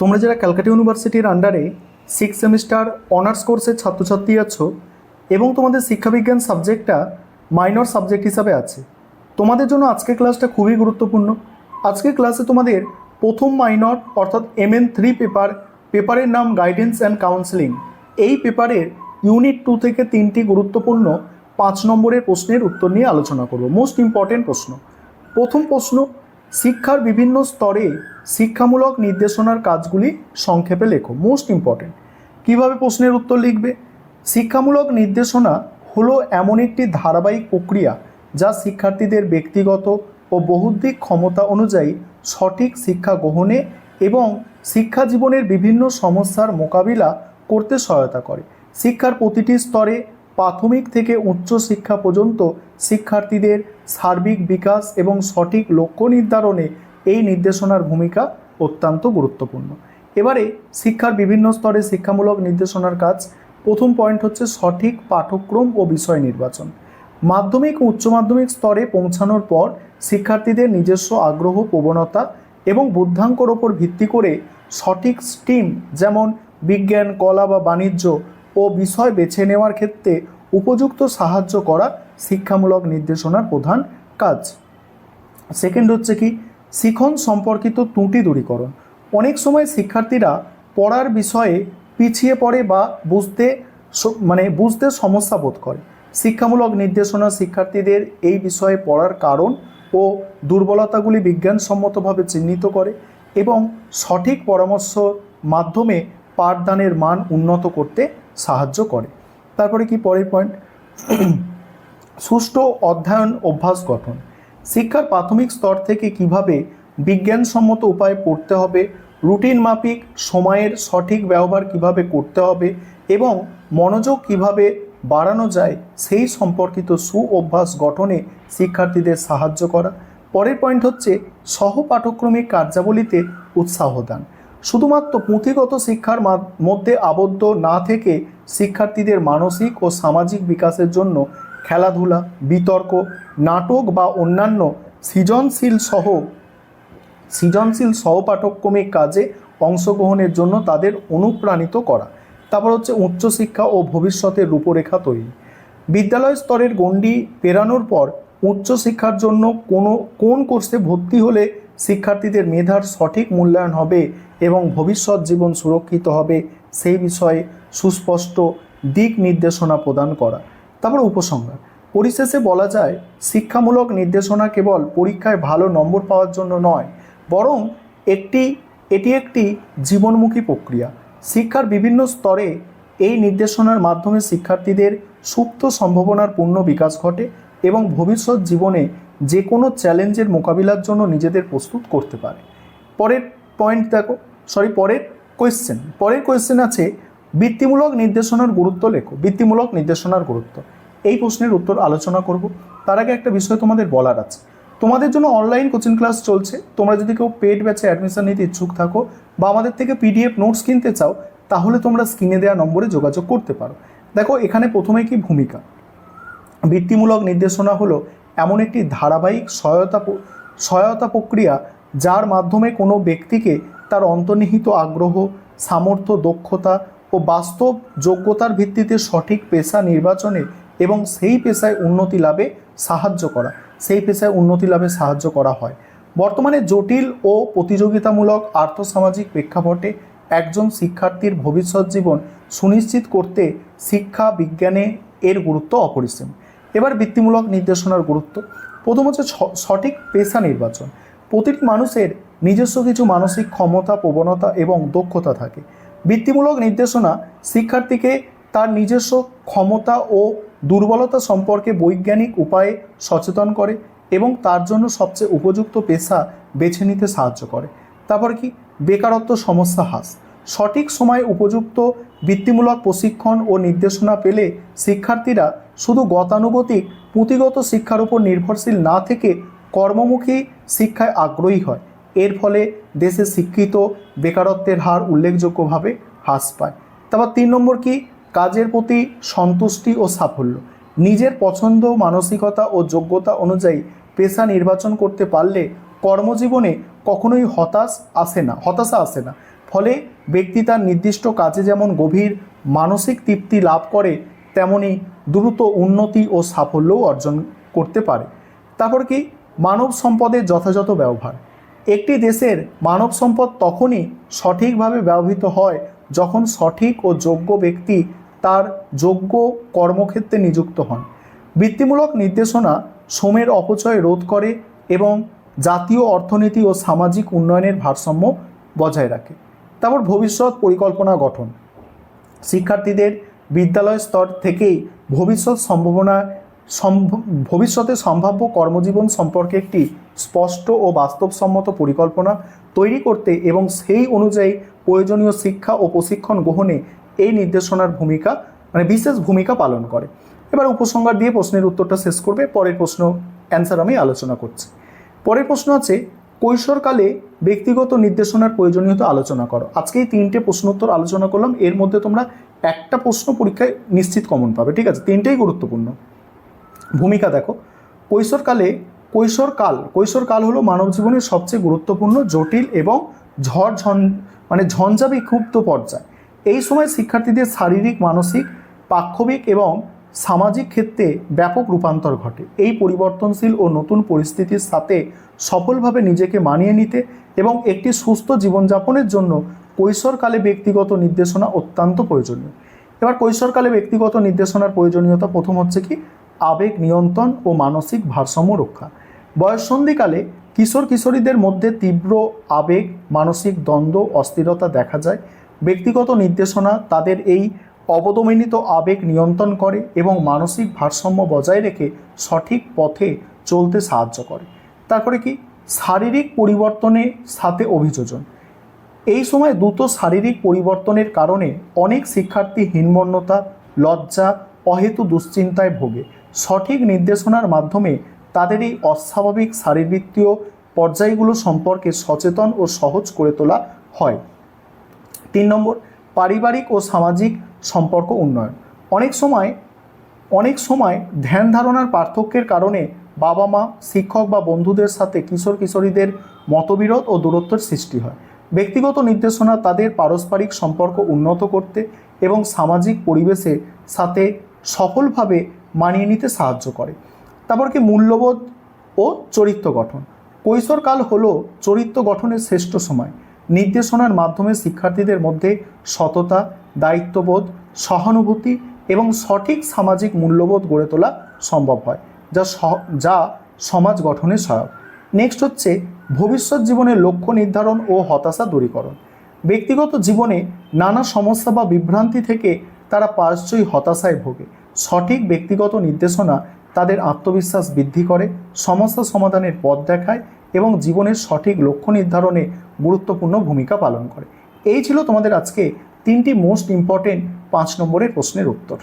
তোমরা যারা ক্যালকাটা ইউনিভার্সিটির আন্ডারে 6 সেমিস্টার অনার্স কোর্সের ছাত্রছাত্রী আছো এবং তোমাদের শিক্ষাবিজ্ঞান সাবজেক্টটা মাইনর সাবজেক্ট হিসাবে আছে, তোমাদের জন্য আজকের ক্লাসটা খুবই গুরুত্বপূর্ণ। আজকের ক্লাসে তোমাদের প্রথম মাইনর অর্থাৎ MN3 পেপারের নাম গাইডেন্স অ্যান্ড কাউন্সেলিং। এই পেপারের ইউনিট 2 থেকে 3টি গুরুত্বপূর্ণ 5 নম্বরের প্রশ্নের উত্তর নিয়ে আলোচনা করব। মোস্ট ইম্পর্টেন্ট প্রশ্ন। প্রথম প্রশ্ন, শিক্ষার বিভিন্ন স্তরে শিক্ষামূলক নির্দেশনার কাজগুলি সংক্ষেপে লেখো। Most important. কিভাবে প্রশ্নের উত্তর লিখবে? শিক্ষামূলক নির্দেশনা হলো এমন একটি ধারাবাহিক প্রক্রিয়া যা শিক্ষার্থীদের ব্যক্তিগত ও বহুদিক ক্ষমতা অনুযায়ী সঠিক শিক্ষা গ্রহণে এবং শিক্ষা জীবনের বিভিন্ন সমস্যার মোকাবিলা করতে সহায়তা করে। শিক্ষার প্রতিটি স্তরে প্রাথমিক থেকে উচ্চ শিক্ষা পর্যন্ত শিক্ষার্থীদের সার্বিক বিকাশ এবং সঠিক লক্ষ্য নির্ধারণে এই নির্দেশনার ভূমিকা অত্যন্ত গুরুত্বপূর্ণ। এবারে শিক্ষার বিভিন্ন স্তরে শিক্ষামূলক নির্দেশনার কাজ। প্রথম পয়েন্ট হচ্ছে সঠিক পাঠ্যক্রম ও বিষয় নির্বাচন। মাধ্যমিক ও উচ্চ মাধ্যমিক স্তরে পৌঁছানোর পর শিক্ষার্থীদের নিজস্ব আগ্রহ, প্রবণতা এবং বুদ্ধাঙ্কর ওপর ভিত্তি করে সঠিক স্ট্রিম যেমন বিজ্ঞান, কলা বা বাণিজ্য ও বিষয় বেছে নেওয়ার ক্ষেত্রে উপযুক্ত সাহায্য করা শিক্ষামূলক নির্দেশনার প্রধান কাজ। সেকেন্ড হচ্ছে কি শিখন সম্পর্কিত ত্রুটি দূরীকরণ। অনেক সময় শিক্ষার্থীরা পড়ার বিষয়ে পিছিয়ে পড়ে বা বুঝতে সমস্যা বোধ করে। শিক্ষামূলক নির্দেশনা শিক্ষার্থীদের এই বিষয়ে পড়ার কারণ ও দুর্বলতাগুলি বিজ্ঞানসম্মতভাবে চিহ্নিত করে এবং সঠিক পরামর্শ মাধ্যমে পাঠদানের মান উন্নত করতে সাহায্য করে। তারপরে কি পরের পয়েন্ট, সুষ্ঠু অধ্যয়ন অভ্যাস গঠন। শিক্ষার প্রাথমিক স্তর থেকে কিভাবে বিজ্ঞানসম্মত উপায়ে পড়তে হবে, রুটিন মাফিক সময়ের সঠিক ব্যবহার কিভাবে করতে হবে এবং মনোযোগ কিভাবে বাড়ানো যায় সেই সম্পর্কিত অভ্যাস গঠনে শিক্ষার্থীদের সাহায্য করা। পরের পয়েন্ট হচ্ছে সহপাঠক্রমিক কার্যাবলীতে উৎসাহ দান। শুধুমাত্র পুঁথিগত শিক্ষার মধ্যে আবদ্ধ না থেকে শিক্ষার্থীদের মানসিক ও সামাজিক বিকাশের জন্য খেলাধুলা, বিতর্ক, নাটক বা অন্যান্য সৃজনশীল সহপাঠক্রমিক কাজে অংশগ্রহণের জন্য তাদের অনুপ্রাণিত করা। তারপর হচ্ছে উচ্চশিক্ষা ও ভবিষ্যতের রূপরেখা তৈরি। বিদ্যালয় স্তরের গণ্ডি পেরানোর পর উচ্চশিক্ষার জন্য কোন কোর্সে ভর্তি হলে শিক্ষার্থীদের মেধার সঠিক মূল্যায়ন হবে এবং ভবিষ্যৎ জীবন সুরক্ষিত হবে সেই বিষয়ে সুস্পষ্ট দিক নির্দেশনা প্রদান করা। তারপর উপসংহার। পরিশেষে বলা যায় শিক্ষামূলক নির্দেশনা কেবল পরীক্ষায় ভালো নম্বর পাওয়ার জন্য নয়, বরং এটি একটি জীবনমুখী প্রক্রিয়া। শিক্ষার বিভিন্ন স্তরে এই নির্দেশনার মাধ্যমে শিক্ষার্থীদের সুপ্ত সম্ভাবনার পূর্ণ বিকাশ ঘটে এবং ভবিষ্যৎ জীবনে যে কোনো চ্যালেঞ্জের মোকাবিলার জন্য নিজেদের প্রস্তুত করতে পারে। পরের কোয়েশ্চেন আছে বৃত্তিমূলক নির্দেশনার গুরুত্ব লেখো। বৃত্তিমূলক নির্দেশনার গুরুত্ব, এই প্রশ্নের উত্তর আলোচনা করব। তার আগে একটা বিষয় তোমাদের বলার আছে, তোমাদের জন্য অনলাইন কোচিং ক্লাস চলছে। তোমরা যদি কেউ পেড ব্যাচে অ্যাডমিশন নিতে ইচ্ছুক থাকো বা আমাদের থেকে PDF নোটস কিনতে চাও, তাহলে তোমরা স্ক্রিনে দেওয়া নম্বরে যোগাযোগ করতে পারো। দেখো এখানে প্রথমে কি ভূমিকা। বৃত্তিমূলক নির্দেশনা হলো এমন একটি ধারাবাহিক সহায়তা প্রক্রিয়া যার মাধ্যমে কোনো ব্যক্তিকে তার অন্তর্নিহিত আগ্রহ, সামর্থ্য, দক্ষতা ও বাস্তব যোগ্যতার ভিত্তিতে সঠিক পেশা নির্বাচনে এবং সেই পেশায় উন্নতি লাভে সাহায্য করা হয়। বর্তমানে জটিল ও প্রতিযোগিতামূলক আর্থসামাজিক প্রেক্ষাপটে একজন শিক্ষার্থীর ভবিষ্যৎ জীবন সুনিশ্চিত করতে শিক্ষা বিজ্ঞানে এর গুরুত্ব অপরিসীম। এবার বৃত্তিমূলক নির্দেশনার গুরুত্ব। প্রথম হচ্ছে সঠিক পেশা নির্বাচন। প্রতিটি মানুষের নিজস্ব কিছু মানসিক ক্ষমতা, প্রবণতা এবং দক্ষতা থাকে। বৃত্তিমূলক নির্দেশনা শিক্ষার্থীকে তার নিজস্ব ক্ষমতা ও দুর্বলতা সম্পর্কে বৈজ্ঞানিক উপায়ে সচেতন করে এবং তার জন্য সবচেয়ে উপযুক্ত পেশা বেছে নিতে সাহায্য করে। তারপর কি বেকারত্ব সমস্যা হ্রাস। সঠিক সময়ে উপযুক্ত বৃত্তিমূলক প্রশিক্ষণ ও নির্দেশনা পেলে শিক্ষার্থীরা শুধু গতানুগতিক পুঁথিগত শিক্ষার উপর নির্ভরশীল না থেকে কর্মমুখী শিক্ষায় আগ্রহী হয়। এর ফলে দেশে শিক্ষিত বেকারত্বের হার উল্লেখযোগ্যভাবে হ্রাস পায়। তারপর 3 নম্বর কি কাজের প্রতি সন্তুষ্টি ও সাফল্য। নিজের পছন্দ, মানসিকতা ও যোগ্যতা অনুযায়ী পেশা নির্বাচন করতে পারলে কর্মজীবনে কখনোই হতাশা আসে না। ফলে ব্যক্তি তার নির্দিষ্ট কাজে যেমন গভীর মানসিক তৃপ্তি লাভ করে, তেমনি দ্রুত উন্নতি ও সাফল্যও অর্জন করতে পারে। তারপর কি, মানব সম্পদের যথাযথ ব্যবহার। একটি দেশের মানব সম্পদ তখনই সঠিকভাবে ব্যবহৃত হয় যখন সঠিক ও যোগ্য ব্যক্তি তার যোগ্য কর্মক্ষেত্রে নিযুক্ত হন। বৃত্তিমূলক নির্দেশনা শ্রমের অপচয় রোধ করে এবং জাতীয় অর্থনীতি ও সামাজিক উন্নয়নের ভারসাম্য বজায় রাখে। তারপর ভবিষ্যৎ পরিকল্পনা গঠন। শিক্ষার্থীদের বিদ্যালয় স্তর থেকেই ভবিষ্যতে সম্ভাব্য কর্মজীবন সম্পর্কে একটি স্পষ্ট ও বাস্তবসম্মত পরিকল্পনা তৈরি করতে এবং সেই অনুযায়ী প্রয়োজনীয় শিক্ষা ও প্রশিক্ষণ গ্রহণে এই নির্দেশনার ভূমিকা বিশেষ ভূমিকা পালন করে। এবার উপসংহার দিয়ে প্রশ্নের উত্তরটা শেষ করবে। পরের প্রশ্ন অ্যান্সার আমি আলোচনা করছি। পরের প্রশ্ন আছে, কৈশোরকালে ব্যক্তিগত নির্দেশনার প্রয়োজনীয়তা আলোচনা করো। আজকে এই 3টে প্রশ্ন উত্তর আলোচনা করলাম, এর মধ্যে তোমরা একটা প্রশ্ন পরীক্ষায় নিশ্চিত কমন পাবে, ঠিক আছে? 3টেই গুরুত্বপূর্ণ। ভূমিকা দেখো, কৈশোরকাল হলো মানব জীবনের সবচেয়ে গুরুত্বপূর্ণ, জটিল এবং ঝঞ্ঝাবিক্ষুব্ধ পর্যায়। এই সময় শিক্ষার্থীদের শারীরিক, মানসিক, পাক্ষবিক এবং সামাজিক ক্ষেত্রে ব্যাপক রূপান্তর ঘটে। এই পরিবর্তনশীল ও নতুন পরিস্থিতির সাথে সফলভাবে নিজেকে মানিয়ে নিতে এবং একটি সুস্থ জীবনযাপনের জন্য কৈশোরকালে ব্যক্তিগত নির্দেশনা অত্যন্ত প্রয়োজনীয়। এবার কৈশোরকালে ব্যক্তিগত নির্দেশনার প্রয়োজনীয়তা, প্রথম হচ্ছে কি, আবেগ নিয়ন্ত্রণ ও মানসিক ভারসাম্য রক্ষা। বয়ঃসন্ধিকালে কিশোর কিশোরীদের মধ্যে তীব্র আবেগ, মানসিক দ্বন্দ্ব, অস্থিরতা দেখা যায়। ব্যক্তিগত নির্দেশনা তাদের এই অবদমিত আবেগ নিয়ন্ত্রণ করে এবং মানসিক ভারসাম্য বজায় রেখে সঠিক পথে চলতে সাহায্য করে। তারপরে কি, শারীরিক পরিবর্তনের সাথে অভিযোজন। এই সময় দ্রুত শারীরিক পরিবর্তনের কারণে অনেক শিক্ষার্থী হীনমন্যতা, লজ্জা, অহেতু দুশ্চিন্তায় ভোগে। সঠিক নির্দেশনার মাধ্যমে তাদের এই অস্বাভাবিক শারীরবৃত্তীয় পর্যায়গুলো সম্পর্কে সচেতন ও সহজ করে তোলা হয়। 3 নম্বর, পারিবারিক ও সামাজিক সম্পর্ক উন্নয়ন। অনেক সময় ধ্যান ধারণার পার্থক্যের কারণে বাবা মা, শিক্ষক বা বন্ধুদের সাথে কিশোর কিশোরীদের মতবিরোধ ও দূরত্বের সৃষ্টি হয়। ব্যক্তিগত নির্দেশনা তাদের পারস্পরিক সম্পর্ক উন্নত করতে এবং সামাজিক পরিবেশের সাথে সফলভাবে মানিয়ে নিতে সাহায্য করে। তারপর কি, মূল্যবোধ ও চরিত্র গঠন। কৈশোরকাল হলো চরিত্র গঠনের শ্রেষ্ঠ সময়। নির্দেশনার মাধ্যমে শিক্ষার্থীদের মধ্যে সততা, দায়িত্ববোধ, সহানুভূতি এবং সঠিক সামাজিক মূল্যবোধ গড়ে তোলা সম্ভব হয়, যা সমাজ গঠনে সহায়ক। নেক্সট হচ্ছে ভবিষ্যৎ জীবনের লক্ষ্য নির্ধারণ ও হতাশা দূরীকরণ। ব্যক্তিগত জীবনে নানা সমস্যা বা বিভ্রান্তি থেকে তারা প্রায়শই হতাশায় ভোগে। সঠিক ব্যক্তিগত নির্দেশনা তাদের আত্মবিশ্বাস বৃদ্ধি করে, সমস্যা সমাধানের পথ দেখায় এবং জীবনের সঠিক লক্ষ্য নির্ধারণে গুরুত্বপূর্ণ ভূমিকা পালন করে। এই ছিল তোমাদের আজকে 3টি মোস্ট ইম্পর্টেন্ট 5 নম্বরের প্রশ্নের উত্তর।